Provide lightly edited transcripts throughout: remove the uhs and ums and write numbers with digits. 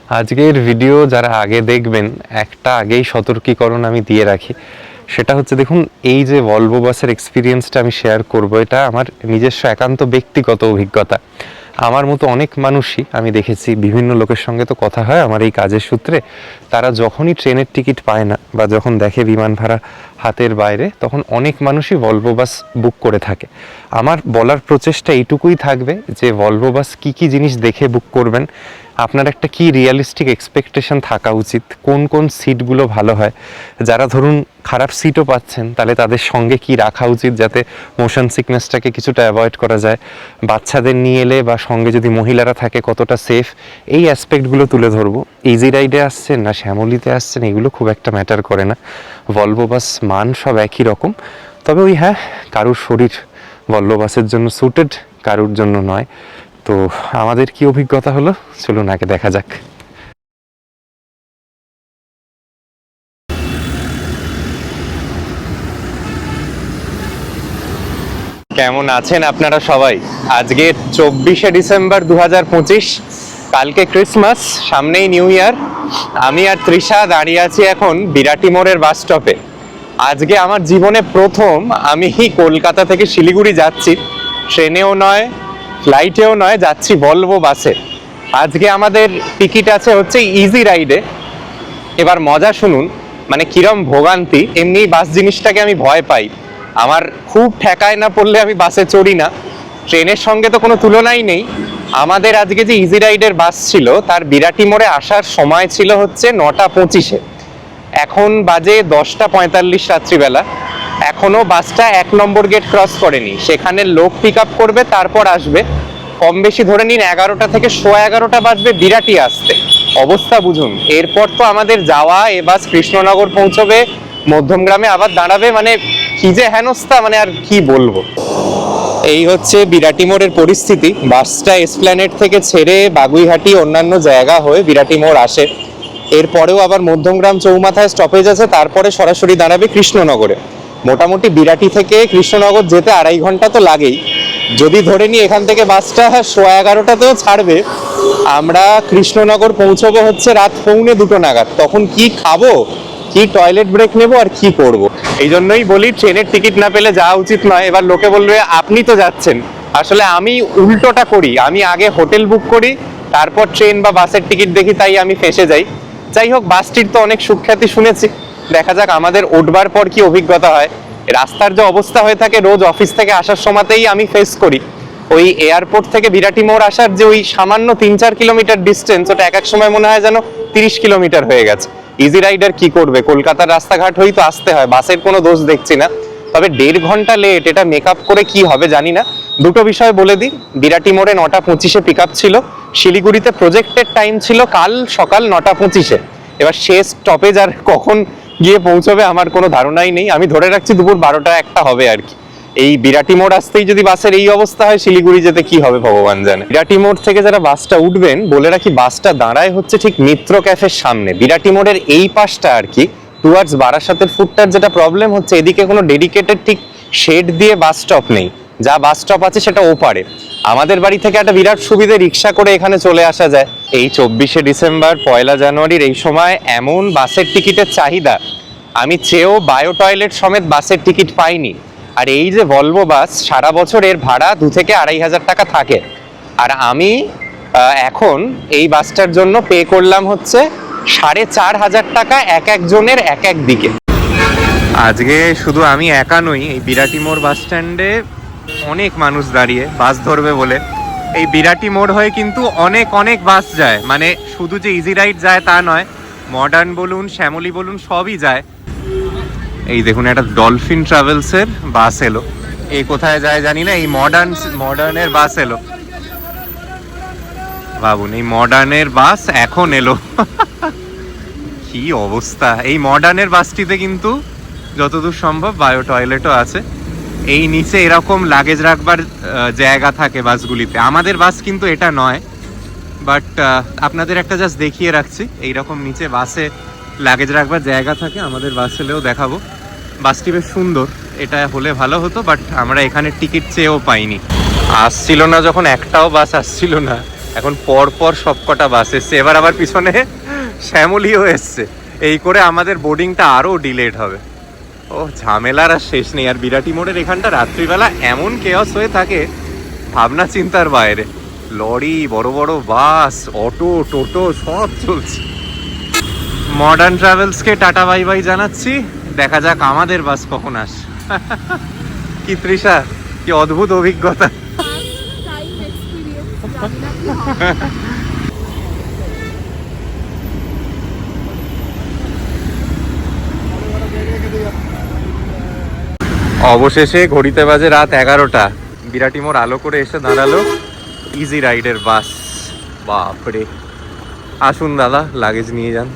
আজকের ভিডিও যারা আগে দেখবেন, একটা আগেই সতর্কীকরণ আমি দিয়ে রাখি। সেটা হচ্ছে, দেখুন, এই যে ভলভো বাসের এক্সপিরিয়েন্সটা আমি শেয়ার করব, এটা আমার নিজস্ব একান্ত ব্যক্তিগত অভিজ্ঞতা। আমার মতো অনেক মানুষই আমি দেখেছি, বিভিন্ন লোকের সঙ্গে তো কথা হয় আমার এই কাজের সূত্রে। তারা যখনই ট্রেনের টিকিট পায় না বা যখন দেখে বিমান ভাড়া হাতের বাইরে, তখন অনেক মানুষই ভলভো বাস বুক করে থাকে। আমার বলার প্রচেষ্টা এইটুকুই থাকবে যে ভলভো বাস কী কী জিনিস দেখে বুক করবেন, আপনার একটা কি রিয়ালিস্টিক এক্সপেকটেশন থাকা উচিত, কোন কোন সিটগুলো ভালো হয়, যারা ধরুন খারাপ সিটও পাচ্ছেন তাহলে তাদের সঙ্গে কি রাখা উচিত যাতে মোশন সিকনেসটাকে কিছুটা অ্যাভয়েড করা যায়, বাচ্চাদের নিয়ে এলে বা সঙ্গে যদি মহিলারা থাকে কতটা সেফ, এই অ্যাসপেক্টগুলো তুলে ধরবো। ইজি রাইডে আসছেন না শ্যামলীতে আসছেন এগুলো খুব একটা ম্যাটার করে না, ভলভো বাস মান সব একই রকম। তবে ওই হ্যাঁ, কারুর শরীর ভলভো বাসের জন্য সুটেড, কারুর জন্য নয়। তো আমাদের কি অভিজ্ঞতা হলো চলুন আগে দেখা যাক। কেমন আছেন আপনারা সবাই? আজকে 24শে ডিসেম্বর 2025, কালকে ক্রিসমাস, সামনেই নিউ ইয়ার। আমি আর তৃষা দাঁড়িয়ে আছি এখন বিরাটি মোড়ের বাস স্টপে। আজকে আমার জীবনে প্রথম আমি কলকাতা থেকে শিলিগুড়ি যাচ্ছি, ট্রেনেও নয় ফ্লাইটেও নয়, যাচ্ছি ভলভো বাসে। আজকে আমাদের টিকিট আছে হচ্ছে ইজি রাইডে। এবার মজা শুনুন, মানে কিরম ভোগান্তি। এমনি বাস জিনিসটাকে আমি ভয় পাই, আমার খুব ঠেকায় না পড়লে আমি বাসে চড়ি না। ট্রেনের সঙ্গে তো কোনো তুলনাই নেই। আমাদের আজকে যে ইজি রাইডের বাস ছিল তার বিরাটি মোড়ে আসার সময় ছিল হচ্ছে 9:25। এখন বাজে 10:45 রাত্রিবেলা। এখনো বাসটা 1 নম্বর গেট ক্রস করেনি, সেখানে লোক পিক আপ করবে তারপর আসবে। কম বেশি ধরে নিন 11টা থেকে 11:15 বাজবে বিরাটি আসতে। অবস্থা বুঝুন। এরপর তো আমাদের যাওয়া, এ বাস কৃষ্ণনগর পৌঁছবে, মধ্যমগ্রামে আবার দাঁড়াবে, মানে কি যে হেনস্থা, মানে আর কি বলবো। এই হচ্ছে বিরাটি মোড়ের পরিস্থিতি। বাসটা এসপ্ল্যানেড থেকে ছেড়ে বাগুইহাটি অন্যান্য জায়গা হয়ে বিরাটি মোড় আসে। এরপরেও আবার মধ্যমগ্রাম চৌমাথায় স্টপেজ আছে, তারপরে সরাসরি দাঁড়াবে কৃষ্ণনগরে। মোটামুটি বিরাটি থেকে কৃষ্ণনগর যেতে 2.5 ঘন্টা তো লাগেই। যদি ধরে নিই এখান থেকে বাসটা 11:15তেও ছাড়বে, আমরা কৃষ্ণনগর পৌঁছবো হচ্ছে রাত 1:45 নাগাদ। তখন কি খাবো, কি টয়লেট ব্রেক নেবো, আর কি করব। এই জন্যই বলি ট্রেনের টিকিট না পেলে যাওয়া উচিত নয়। এবার লোকে বলবে আপনি তো যাচ্ছেন, আসলে আমি উল্টোটা করি, আমি আগে হোটেল বুক করি তারপর ট্রেন বা বাসের টিকিট দেখি, তাই আমি ফেঁসে যাই। যাই হোক, বাসটির তো অনেক সুখ্যাতি শুনেছি, দেখা যাক আমাদের উঠবার পর কি অভিজ্ঞতা হয়। রাস্তার যে অবস্থা হয়ে থাকে রোজ অফিস থেকে আসার সময়তেই আমি ফেস করি। ওই এয়ারপোর্ট থেকে বিরাটি মোড় আসার যে ওই সামান্য 3-4 কিলোমিটার ডিস্টেন্স, ওটা এক এক সময় মনে হয় যেন 30 কিলোমিটার হয়ে গেছে। ইজি রাইডার কি করবে, কলকাতার রাস্তাঘাট হয়েই তো আসতে হয়, বাসের কোনো দোষ দেখছি না। তবে 1.5 ঘন্টা লেট, এটা মেকআপ করে কি হবে জানি না। দুটো বিষয় বলে দিই, বিরাটি মোড়ে 9:25 পিক আপ ছিল, শিলিগুড়িতে প্রজেক্টেড টাইম ছিল কাল সকাল 9:25। এবার শেষ স্টপেজ আর কখন গিয়ে পৌঁছবে আমার কোনো ধারণাই নেই। আমি ধরে রাখছি দুপুর 12টা-1টা হবে আর কি। এই বিরাটি মোড় আসতেই যদি বাসের এই অবস্থা হয়, শিলিগুড়ি যেতে কি হবে ভগবান জানে। বিরাটি মোড় থেকে যারা বাসটা উঠবেন, বলে রাখি বাসটা দাঁড়ায় হচ্ছে ঠিক মিত্র ক্যাফের সামনে। বিরাটি মোড়ের এই পাশটা আর কি টুয়ার্ডস বারাসাতের ফুটটার যেটা প্রবলেম হচ্ছে, এদিকে কোনো ডেডিকেটেড ঠিক শেড দিয়ে বাস স্টপ নেই। যা বাস স্টপ আছে সেটা ওপারে। আমাদের বাড়ি থেকে একটা বিরাট সুবিধে, রিক্সা করে এখানে চলে আসা যায়। এই 24শে ডিসেম্বর 1 জানুয়ারির এই সময় এমন বাসের টিকিটের চাহিদা, আমি চেয়েও বায়ো টয়লেট সমেত বাসের টিকিট পাইনি। আর এই যে ভলভো বাস, সারা বছর এর ভাড়া 2 থেকে 2,500 টাকা থাকে। আর আমি এখন এই বাসটার জন্য পে করলাম হচ্ছে 4,500 টাকা এক একজনের এক এক দিকে। আজকে শুধু আমি একা নই, এই বিরাটি মোড় বাস স্ট্যান্ডে অনেক মানুষ দাঁড়িয়ে বাস ধরবে বলে। এই বিরাটি মোড় হয়ে কিন্তু অনেক অনেক বাস যায়, মানে শুধু যে ইজি রাইড যায় তা নয়, মডার্ন বলুন শ্যামলী বলুন সবই যায়। এই দেখুন একটা ডলফিন ট্রাভেলসের বাস এলো, এই কোথায় যায় জানি না, এই মডার্নের বাস এলো। ভাবুন, এই মডার্নের বাস এখন এলো। কি অবস্থা। এই মডার্নের বাসটিতে কিন্তু যতদূর সম্ভব বায়ো টয়লেটও আছে। এই নিচে এরকম লাগেজ রাখবার জায়গা থাকে বাসগুলিতে। আমাদের বাস কিন্তু এটা নয়, বাট আপনাদের একটা জাস্ট দেখিয়ে রাখছি, এইরকম নিচে বাসে লাগেজ রাখবার জায়গা থাকে। আমাদের বাস হলেও দেখাবো। বাসটি বেশ সুন্দর, এটা হলে ভালো হতো, বাট আমরা এখানে টিকিট চেয়েও পাইনি। আসছিল না যখন, একটাও বাস আসছিল না, এখন পর পর সবকটা বাস এসছে, এবার আবার পিছনে শ্যামলিও এসছে, এই করে আমাদের বোর্ডিংটা আরও ডিলেড হবে। ও ঝামেলার আর শেষ নেই। আর বিরাটি মোড়ের এখানটা রাত্রিবেলা এমন কেয়স হয়ে থাকে, ভাবনা চিন্তার বাইরে। লরি, বড় বড় বাস, অটো, টোটো সব চলছে। মডার্ন ট্রাভেলসকে টাটা বাই বাই জানাচ্ছি, দেখা যাক আমাদের বাস কখন আসে। কি তৃষা, কি অদ্ভুত অভিজ্ঞতা। অবশেষে ঘড়িতে বাজে রাত 11টা, বিরাটি মোড় আলো করে এসে দাঁড়ালো ইজি রাইডের বাস। বাপরে, আসুন দাদা, লাগেজ নিয়ে যান।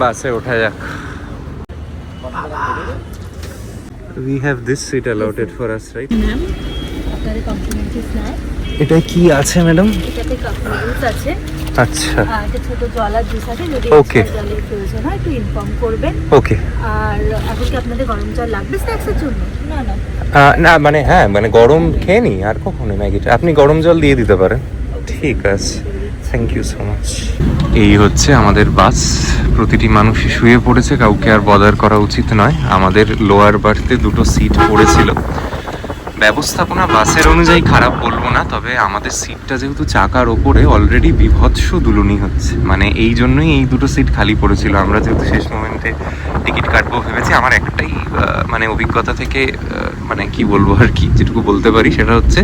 বাসে ওঠা যাক। We have this seat allotted for us, right? Ma'am, আপনাদের কমপ্লিমেন্টারি স্ন্যাক। এটা কি আছে ম্যাডাম? এটাতে কাপ নুডলস আছে, আচ্ছা, আর একটা ছোট জল আর জুস আছে। যদি Okay. extra জলের প্রয়োজন হয় একটু ইনফর্ম করবেন। ওকে। আর এখন কি আপনাদের গরম জল লাগবে স্ন্যাক্সের জন্য? না না, না মানে হ্যাঁ, মানে গরম খেয়ে নি আর কখনো ম্যাগিটা, আপনি গরম জল দিয়ে দিতে পারেন। ঠিক আছে, থ্যাংক ইউ সো মাচ। এই হচ্ছে আমাদের বাস, প্রতিটি মানুষই শুয়ে পড়েছে, কাউকে আর বদার করা উচিত নয়। আমাদের লোয়ার বার্থে দুটো সিট পড়েছিল। ব্যবস্থাপনা বাসের অনুযায়ী খারাপ বলবো না, তবে আমাদের সিটটা যেহেতু চাকার ওপরে, অলরেডি বিভৎস দুলুনি হচ্ছে, মানে এই জন্যই এই দুটো সিট খালি পড়েছিল। আমরা যেহেতু শেষ মোমেন্টে টিকিট কাটবো ভেবেছি। আমার একটাই মানে অভিজ্ঞতা থেকে মানে কি বলবো আর কি, যেটুকু বলতে পারি সেটা হচ্ছে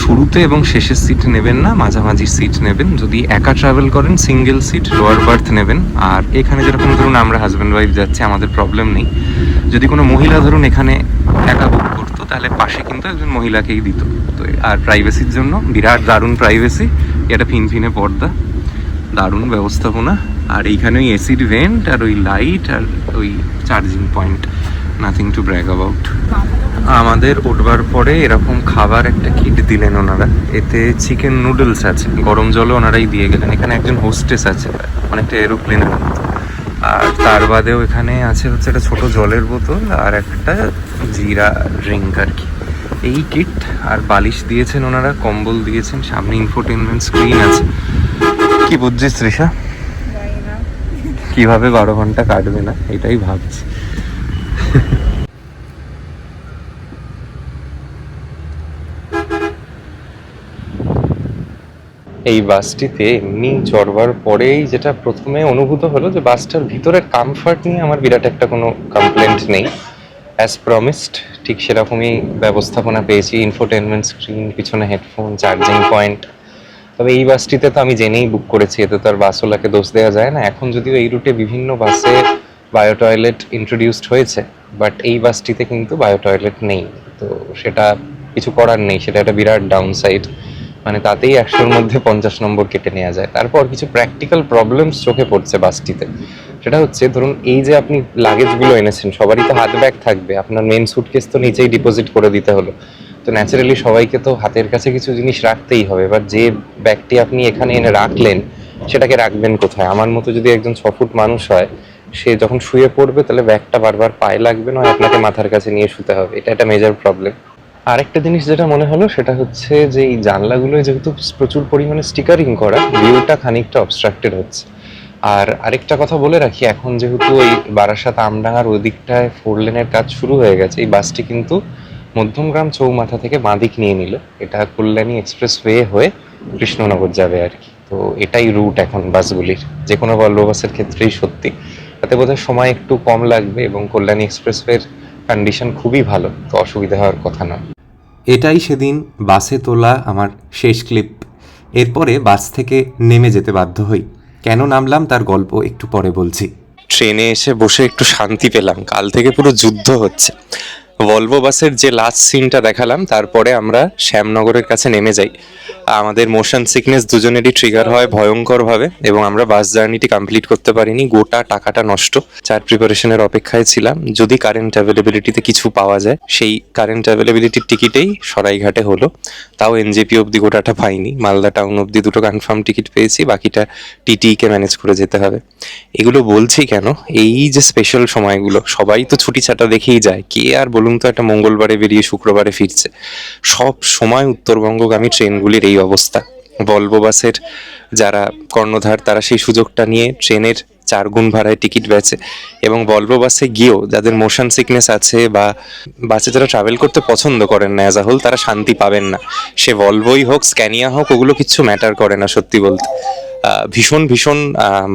শুরুতে এবং শেষের সিট নেবেন না, মাঝামাঝি সিট নেবেন। যদি একা ট্রাভেল করেন সিঙ্গেল সিট লোয়ার বার্থ নেবেন। আর এখানে যেরকম ধরুন আমরা হাজব্যান্ড ওয়াইফ যাচ্ছি, আমাদের প্রবলেম নেই। যদি কোনো মহিলা ধরুন এখানে একা বুক করতো, তাহলে পাশে কিন্তু একজন মহিলাকেই দিত। তো আর প্রাইভেসির জন্য বিরাট দারুণ প্রাইভেসি, এটা ফিনফিনে পর্দা, দারুণ ব্যবস্থাপনা। আর এইখানে ওই এসিড ভেন্ট আর ওই লাইট আর ওই charging point, nothing to brag about. আমাদের উঠবার পরে এরকম খাবার একটা কিট দিলেন ওনারা, এতে চিকেন নুডলস আছে, গরম জলও ওনারাই দিয়ে গেলেন। এখানে একজন হোস্টেস আছে, অনেকটা এরোপ্লেনের মতো। আর তার বাদেও এখানে আছে হচ্ছে একটা ছোট জলের বোতল আর একটা জিরা ড্রিঙ্ক আর কি, এই কিট। আর বালিশ দিয়েছেন ওনারা, কম্বল দিয়েছেন, সামনে ইনফোটেনমেন্ট স্ক্রিন আছে। কি বুঝছিস তৃষা, কিভাবে 12 ঘন্টা কাটবে না এটাই ভাবছি। এই বাসটিতে এমনি চড়বার পরেই যেটা প্রথমে অনুভূত হলো, যে বাসটার ভিতরের কমফর্ট নিয়ে আমার বিরাট একটা কোনো কমপ্লেন্ট নেই। অ্যাজ প্রমিসড ঠিক সেরকমই ব্যবস্থাপনা পেয়েছি, ইনফোটেনমেন্ট স্ক্রিন, পিছনে হেডফোন, চার্জিং পয়েন্ট। তবে এই বাসটিতে তো আমি জেনেই বুক করেছি, এতে তো আর বাসওয়ালাকে দোষ দেওয়া যায় না। এখন যদিও এই রুটে বিভিন্ন বাসে বায়ো টয়লেট ইন্ট্রোডিউসড হয়েছে, বাট এই বাসটিতে কিন্তু বায়ো টয়লেট নেই। তো সেটা কিছু করার নেই, সেটা একটা বিরাট ডাউন সাইড। মানে তাতেই 100-র মধ্যে 50 নম্বর কেটে নেওয়া যায়। তারপর কিছু প্র্যাকটিক্যাল প্রবলেমস চোখে পড়ছে বাসটিতে। সেটা হচ্ছে, ধরুন এই যে আপনি লাগেজগুলো এনেছেন, সবারই তো হাত ব্যাগ থাকবে, আপনার মেন সুটকেস তো নিচেই ডিপোজিট করে দিতে হলো। তো ন্যাচারালি সবাইকে তো হাতের কাছে কিছু জিনিস রাখতেই হবে। এবার যে ব্যাগটি আপনি এখানে এনে রাখলেন, সেটাকে রাখবেন কোথায়? আমার মতো যদি একজন 6 ফুট মানুষ হয়, সে যখন শুয়ে পড়বে তাহলে ব্যাগটা বারবার পায়ে লাগবে, নয় আপনাকে মাথার কাছে নিয়ে শুতে হবে। এটা একটা মেজর প্রবলেম। আরেকটা জিনিস যেটা মনে হলো সেটা হচ্ছে যে এই জানলাগুলোয় যেহেতু প্রচুর পরিমাণে স্টিকারিং করা, ভিউটা খানিকটা অবস্ট্রাক্টেড হচ্ছে। আর আরেকটা কথা বলে রাখি, এখন যেহেতু ওই বারাসাত আমডাঙ্গার ওই দিকটায় 4 লেনের কাজ শুরু হয়ে গেছে, এই বাসটি কিন্তু মধ্যমগ্রাম চৌমাথা থেকে বাঁদিক নিয়ে নিল। এটা কল্যাণী এক্সপ্রেসওয়ে হয়ে কৃষ্ণনগর যাবে আর কি। তো এটাই রুট এখন বাসগুলির, যে কোনো ভলভো বাসের ক্ষেত্রেই সত্যি। তাতে বোধহয় সময় একটু কম লাগবে এবং কল্যাণী এক্সপ্রেসওয়ের কন্ডিশন খুবই ভালো, তো অসুবিধা হওয়ার কথা নয়। এটাই সেদিন বাসে তোলা আমার শেষ ক্লিপ। এরপরে বাস থেকে নেমে যেতে বাধ্য হই। কেন নামলাম তার গল্প একটু পরে বলছি। ট্রেনে এসে বসে একটু শান্তি পেলাম, কাল থেকে পুরো যুদ্ধ হচ্ছে। ভলভো বাসের যে লাস্ট সিনটা দেখালাম, তারপরে আমরা শ্যামনগরের কাছে নেমে যাই। আমাদের মোশন সিকনেস দুজনেরই ট্রিগার হয় ভয়ঙ্করভাবে, এবং আমরা বাস জার্নিটি কমপ্লিট করতে পারিনি। গোটা টাকাটা নষ্ট। চার প্রিপারেশনের অপেক্ষায় ছিলাম, যদি কারেন্ট অ্যাভেলেবিলিটিতে কিছু পাওয়া যায়। সেই কারেন্ট অ্যাভেলেবিলিটির টিকিটেই সরাইঘাটে হলো, তাও এনজেপি অবধি গোটাটা পাইনি। মালদা টাউন অবধি দুটো কনফার্ম টিকিট পেয়েছি, বাকিটা টিটিকে ম্যানেজ করে যেতে হবে। এগুলো বলছি কেন, এই যে স্পেশাল সময়গুলো, সবাই তো ছুটি ছাটা দেখেই যায়, কে আর বলুন তো একটা মঙ্গলবারে বেরিয়ে শুক্রবারে ফিরছে। সব সময় উত্তরবঙ্গগামী ট্রেনগুলির এই অবস্থা। ভলভো বাসের যারা কর্ণধার তারা সেই সুযোগটা নিয়ে ট্রেনের 4 গুণ ভাড়ায় টিকিট বেচে, এবং ভলভো বাসে গিয়েও যাদের মোশন সিকনেস আছে বা বাসে যারা ট্রাভেল করতে পছন্দ করেন না অ্যাজ আ হোল, তারা শান্তি পাবেন না। সে ভলভোই হোক, স্ক্যানিয়া হোক, ওগুলো কিচ্ছু ম্যাটার করে না সত্যি বলতে। ভীষণ ভীষণ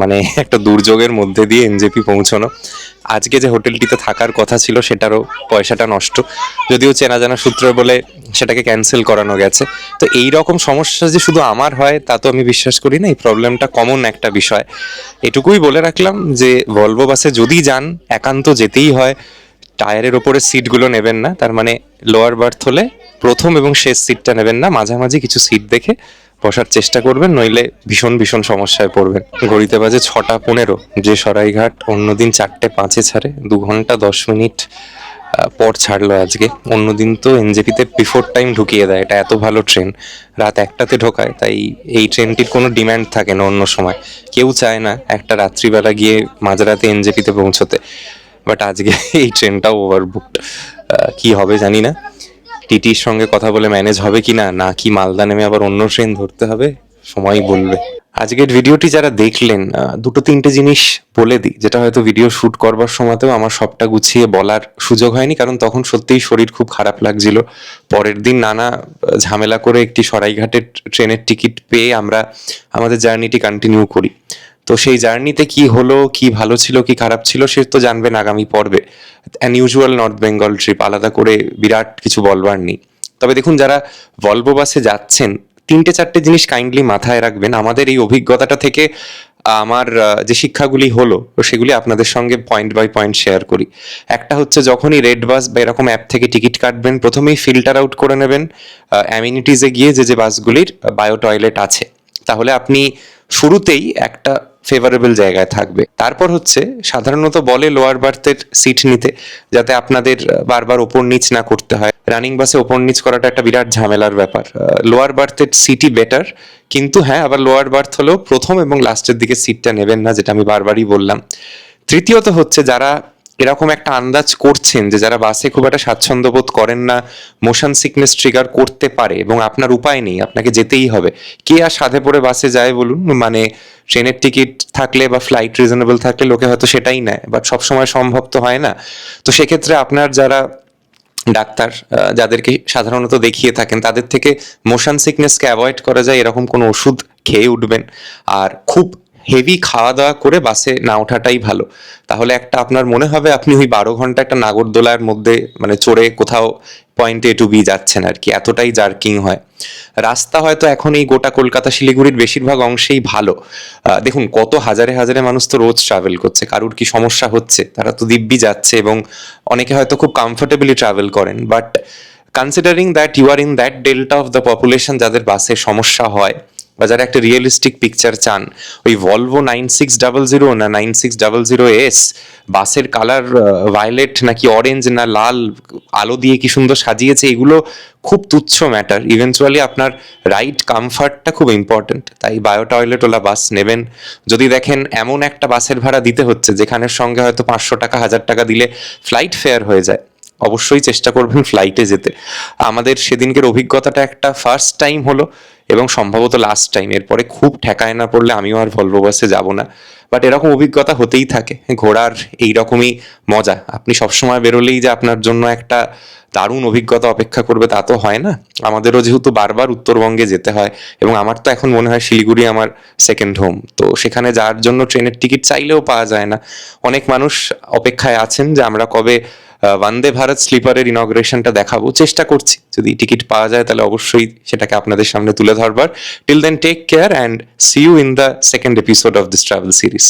মানে একটা দুর্যোগের মধ্যে দিয়ে এনজেপি পৌঁছানো। আজকে যে হোটেলটিতে থাকার কথা ছিল সেটারও পয়সাটা নষ্ট, যদিও চেনা জানা সূত্র বলে সেটাকে ক্যান্সেল করানো গেছে। তো এই রকম সমস্যা যে শুধু আমার হয় তা তো আমি বিশ্বাস করি না। এই প্রবলেমটা কমন একটা বিষয়। এটুকুই বলে রাখলাম যে ভলভো বাসে যদি যান, একান্ত যেতেই হয়, টায়ারের ওপরে সিটগুলো নেবেন না। তার মানে লোয়ার বার্থ হলে প্রথম এবং শেষ সিটটা নেবেন না, মাঝামাঝি কিছু সিট দেখে বসার চেষ্টা করবেন, নইলে ভীষণ ভীষণ সমস্যায় পড়বেন। ঘড়িতে বাজে 6:15, যে সরাইঘাট অন্যদিন 4:05 ছাড়ে, 2 ঘন্টা 10 মিনিট পর ছাড়লো আজকে। অন্যদিন তো এনজেপিতে বিফোর টাইম ঢুকিয়ে দেয়, এটা এত ভালো ট্রেন, রাত 1টাতে ঢোকায়। তাই এই ট্রেনটির কোনো ডিম্যান্ড থাকে না অন্য সময়, কেউ চায় না একটা রাত্রিবেলা গিয়ে মাঝরাতে এনজেপিতে পৌঁছতে। বাট আজকে এই ট্রেনটাও ওভারবুকড। কি হবে জানি না, টিটির সঙ্গে কথা বলে ম্যানেজ হবে কি না, না কি মালদা নেমে আবার অন্য ট্রেন ধরতে হবে, সময়ই বলবে। আজকের ভিডিওটি যারা দেখলেন, 2-3টে জিনিস বলে দিই, যেটা হয়তো ভিডিও শ্যুট করবার সময়তেও আমার সবটা গুছিয়ে বলার সুযোগ হয়নি, কারণ তখন সত্যিই শরীর খুব খারাপ লাগছিল। পরের দিন নানা ঝামেলা করে একটি সরাইঘাটের ট্রেনের টিকিট পেয়ে আমরা আমাদের জার্নিটি কন্টিনিউ করি। তো সেই জার্নিতে কি হলো, কি ভালো ছিল কি খারাপ ছিল, সে তো জানবেন আগামী পর্বে। An usual north Bengal trip, আলাদা করে বিরাট কিছু বলবার নেই। তবে দেখুন, যারা ভলভো বাসে যাচ্ছেন, 3-4টে জিনিস কাইন্ডলি মাথায় রাখবেন। আমাদের এই অভিজ্ঞতাটা থেকে আমার যে শিক্ষাগুলি হলো, সেগুলি আপনাদের সঙ্গে পয়েন্ট বাই পয়েন্ট শেয়ার করি। একটা হচ্ছে, যখনই রেড বাস বা এরকম অ্যাপ থেকে টিকিট কাটবেন, প্রথমেই ফিল্টার আউট করে নেবেন অ্যামিনিটিসে গিয়ে যে যে বাসগুলির বায়ো টয়লেট আছে, তাহলে আপনি শুরুতেই একটা ফেভারেবল জায়গায় থাকবে। তারপর হচ্ছে, সাধারণত বলে লোয়ার বার্থের সিট নিতে, যাতে আপনাদের বারবার ওপর নিচ না করতে হয়। রানিং বাসে ওপর নিচ করাটা একটা বিরাট ঝামেলার ব্যাপার। লোয়ার বার্থের সিটই বেটার, কিন্তু হ্যাঁ, আবার লোয়ার বার্থ হলেও প্রথম এবং লাস্টের দিকে সিটটা নেবেন না, যেটা আমি বারবারই বললাম। তৃতীয়ত হচ্ছে, যারা এরকম একটা আন্দাজ করছেন যে যারা বাসে খুব একটা স্বাচ্ছন্দ্য বোধ করেন না, মোশন সিকনেস ট্রিগার করতে পারে এবং আপনার উপায় নেই, আপনাকে যেতেই হবে। কে আর সাধে পড়ে বাসে যায় বলুন? মানে ট্রেনের টিকিট থাকলে বা ফ্লাইট রিজনেবল থাকলে লোকে হয়তো সেটাই নেয়, বাট সবসময় সম্ভব তো হয় না। তো সেক্ষেত্রে আপনার যারা ডাক্তার, যাদেরকে সাধারণত দেখিয়ে থাকেন, তাদের থেকে মোশন সিকনেসকে অ্যাভয়েড করা যায় এরকম কোনো ওষুধ খেয়ে উঠবেন। আর খুব হেভি খাওয়া দাওয়া করে বাসে না ওঠাটাই ভালো। তাহলে একটা আপনার মনে হবে আপনি ওই 12 ঘন্টা একটা নাগরদোলার মধ্যে মানে চড়ে কোথাও পয়েন্ট A to B যাচ্ছেন আর কি, এতটাই জার্কিং হয়। রাস্তা হয়তো এখন এই গোটা কলকাতা শিলিগুড়ির বেশিরভাগ অংশেই ভালো। দেখুন, কত হাজারে হাজারে মানুষ তো রোজ ট্রাভেল করছে, কারুর কি সমস্যা হচ্ছে? তারা তো দিব্যি যাচ্ছে, এবং অনেকে হয়তো খুব কমফোর্টেবলি ট্রাভেল করেন। But considering that you are in that delta of the population যাদের বাসে সমস্যা হয়, বা যারা একটা রিয়েলিস্টিক পিকচার চান, ওই ভলভো 9600 না 9600S বাসের কালার ভায়োলেট নাকি অরেঞ্জ না লাল আলো দিয়ে কি সুন্দর সাজিয়েছে, এগুলো খুব তুচ্ছ ম্যাটার। ইভেনচুয়ালি আপনার রাইড কমফর্টটা খুব ইম্পর্টেন্ট। তাই বায়ো টয়লেটওয়ালা বাস নেবেন। যদি দেখেন এমন একটা বাসের ভাড়া দিতে হচ্ছে যেখানের সঙ্গে হয়তো 500 টাকা 1000 টাকা দিলে ফ্লাইট ফেয়ার হয়ে যায়, অবশ্যই চেষ্টা করবেন ফ্লাইটে যেতে। আমাদের সেদিনকের অভিজ্ঞতাটা একটা ফার্স্ট টাইম হলো, এবং সম্ভবত লাস্ট টাইম। এরপরে খুব ঠেকায় না পড়লে আমিও আর ভলভো বাসে যাব না। বাট এরকম অভিজ্ঞতা হতেই থাকে, ঘোরার এইরকমই মজা। আপনি সবসময় বেরোলেই যে আপনার জন্য একটা দারুণ অভিজ্ঞতা অপেক্ষা করবে তা তো হয় না। আমাদেরও যেহেতু বারবার উত্তরবঙ্গে যেতে হয়, এবং আমার তো এখন মনে হয় শিলিগুড়ি আমার সেকেন্ড হোম, তো সেখানে যাওয়ার জন্য ট্রেনের টিকিট চাইলেও পাওয়া যায় না। অনেক মানুষ অপেক্ষায় আছেন যে আমরা কবে বন্দে ভারত স্লিপারের ইনগ্রেশনটা দেখাবো। চেষ্টা করছি, যদি টিকিট পাওয়া যায় তাহলে অবশ্যই সেটাকে আপনাদের সামনে তুলে ধরবার। Till then, take care and see you in the second episode of this travel series.